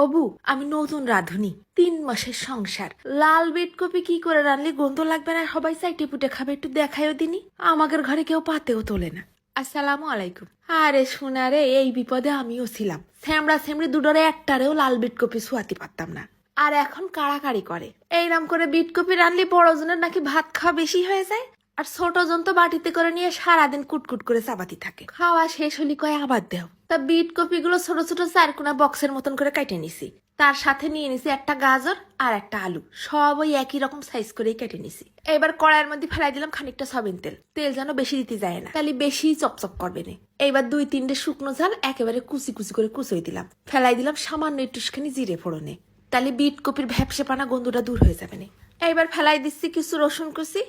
অবু, আমি নতুন রাঁধুনি, 3 মাসের সংসার। লাল বিট কপি কি করে রানলে গন্ধ লাগবে না, সবাই চাইটে পুটে খাবে, একটু দেখাইও দিনি। আমাদের ঘরে কেউ পাতেও তোলে না। আসসালামু আলাইকুম। আরে শোনারে, এই বিপদে আমিও ছিলাম। স্যামড়া স্যামড়ি দুডরে একটারেও লাল বিট কপি ছুয়াতে পারতাম না। আর এখন কাড়াকাড়ি করে। এইরাম করে বিট কপি রানলে বড়জনের নাকি ভাত খাওয়া বেশি হয়ে যায়। আর ছোট জন তো বাটিতে করে নিয়ে সারাদিন কুটকুট করে চাবাতি থাকে। খাওয়া শেষ হলি কয় আবার দেও। তা বিট কপি গুলো ছোট ছোট চারকোনা বক্সের মতন করে কেটে নিছি। তার সাথে নিয়ে নিছি একটা গাজর আর একটা আলু, সব ওই একই রকম সাইজ করেই কেটে নিছি। এবার কড়াইয়ের মধ্যে ফেলাই দিলাম খানিকটা সয়াবিন তেল। তেল যেন বেশি দিতে যায় না, তাহলে বেশি চপচপ করবে না। এইবার 2-3টে শুকনো ঝাল একেবারে কুচি কুচি করে কুচোই দিলাম। ফেলাই দিলাম সামান্য একটুখানি জিরে ফোড়নে, তাহলে বিট কপির ভ্যাপসেপানা গন্ধটা দূর হয়ে যাবে না। এইবার ফেলাই দিচ্ছি কিছু রসুন কুচি,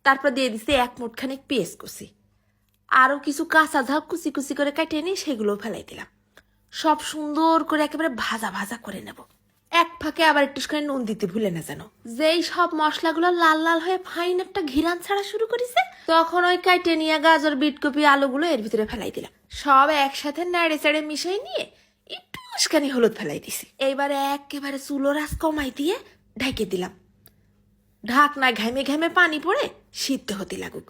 তারপর দিয়ে দিচ্ছি 1 মুঠ খানিক পেঁয়াজ কুচি, আরো কিছু কাঁচা ঝাল কুচি কুচি করে কেটে নিয়ে সেগুলো ফেলাই দিলাম। সব সুন্দর করে একেবারে ভাজা ভাজা করে নেব। এক ফাঁকে আবার একটুখানি নুন দিতে ভুলে না যেন। যেই সব মশলাগুলো লাল লাল হয়ে ফাইন একটা ঘিরান ছাড়া শুরু করেছে, তখন ওই কেটে নিয়ে গাজর বিটকপি আলুগুলো এর ভিতরে ফেলাই দিলাম। সব একসাথে নেড়ে চেড়ে মিশিয়ে নিয়ে একটুখানি হলুদ ফেলাই দিছি। এইবারে একেবারে চুলোর আঁচ কমাই দিয়ে ঢেকে দিলাম। ঢাকনা ঘেমে ঘেমে পানি পড়ে সিদ্ধ হতে লাগুক।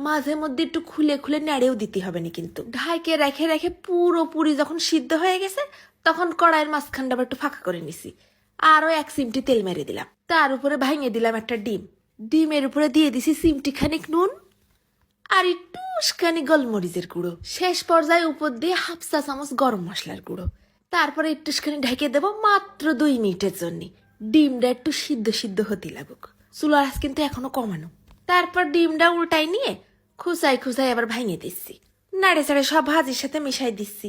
মাঝে মধ্যে একটু খুলে খুলে নেড়েও দিতে হবে না কিন্তু। ঢাকে রেখে রেখে পুরোপুরি যখন সিদ্ধ হয়ে গেছে, তখন কড়াইয়ের মাঝখানটা আবার একটু ফাঁকা করে নিছি। আরো 1 চিমটি তেল মেরে দিলাম। তার উপরে ভেঙে দিলাম একটা ডিম। ডিমের উপরে দিয়ে দিছি চিমটি খানিক নুন আর একটুখানি গোলমরিচের গুঁড়ো। শেষ পর্যায়ে উপর দিয়ে 1/2 চা চামচ গরম মশলার গুঁড়ো। তারপরে একটুখানি ঢেকে দেবো মাত্র 2 মিনিটের জন্য। ডিমটা একটু সিদ্ধ সিদ্ধ হতে লাগুক। চুলার আঁচ কিন্তু এখনো কমানো। তারপর ডিমটা উল্টাই নিয়ে খুসাই খুসাই আবার ভেঙে দিচ্ছি। নাড়ে চাড়ে সব ভাজির সাথে মিশাই দিচ্ছি।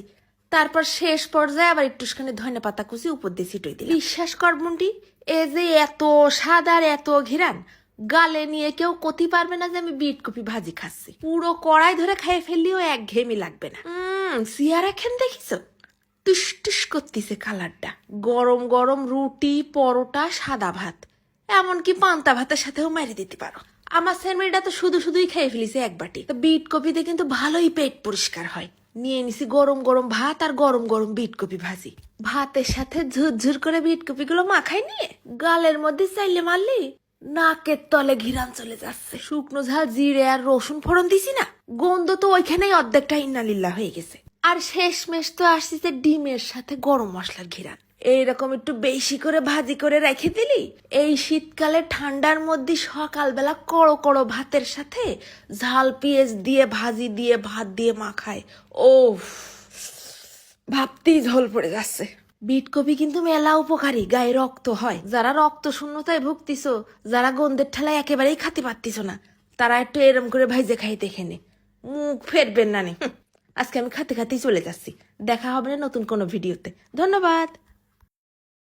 তারপর শেষ পর্যায়ে আবার একটুখানি ধনে পাতা কুচি উপর দিয়ে ছিটই দিলাম। বিশ্বাস কর মুন্ডি, এ যে এত স্বাদ আর এত ঘিরান, গালে নিয়ে কেউ কতি পারবে না যে আমি বিট কপি ভাজি খাচ্ছি। পুরো কড়াই ধরে খাইয়ে ফেললেও একঘেয়েমি লাগবে না। সিয়ারা খেন দেখিস, টুস টুস করতেছে কালারটা। গরম গরম রুটি, পরোটা, সাদা ভাত, এমনকি পান্তা ভাতের সাথেও মারি দিতে পারো। আমার স্যান্ডউইচটা তো শুধু শুধুই খেয়ে ফেলিছে এক বাটি। বিট কপিতে কিন্তু ভালোই পেট পরিষ্কার হয়। নিয়ে নিছি গরম গরম ভাত আর গরম গরম বিট কপি ভাজি। ভাতের সাথে ঝুরঝুর করে বিট কপি গুলো মাখাই নিয়ে গালের মধ্যে চাইলে মারলি নাকের তলে ঘিরান চলে যাচ্ছে। শুকনো ঝাল জিরে আর রসুন ফোড়ন দিছি না, গন্ধ তো ওইখানেই অর্ধেকটা ইন্নালিল্লাহ হয়ে গেছে। আর শেষমেশ তো আসছে ডিমের সাথে গরম মশলার ঘিরান। এইরকম একটু বেশি করে ভাজি করে রেখে দিলি, এই শীতকালে ঠান্ডার মধ্যে সকালবেলা কড়ো কড়ো ভাতের সাথে ঝাল পেঁয়াজ দিয়ে ভাজি দিয়ে ভাত দিয়ে মাখায়, ও ভাবতেই ঝোল পড়ে যাচ্ছে। বিট কপি কিন্তু মেলা উপকারী, গায়ে রক্ত হয়। যারা রক্ত শূন্যতায় ভুগতিস, যারা গন্ধের ঠেলায় একেবারেই খাতে পারতিস না, তারা একটু এরম করে ভাইজে খাই দেখে নে, মুখ ফেরবেন না নে। আজকে আমি খাতে খাতেই চলে যাচ্ছি। দেখা হবে না নতুন কোনো ভিডিওতে। ধন্যবাদ।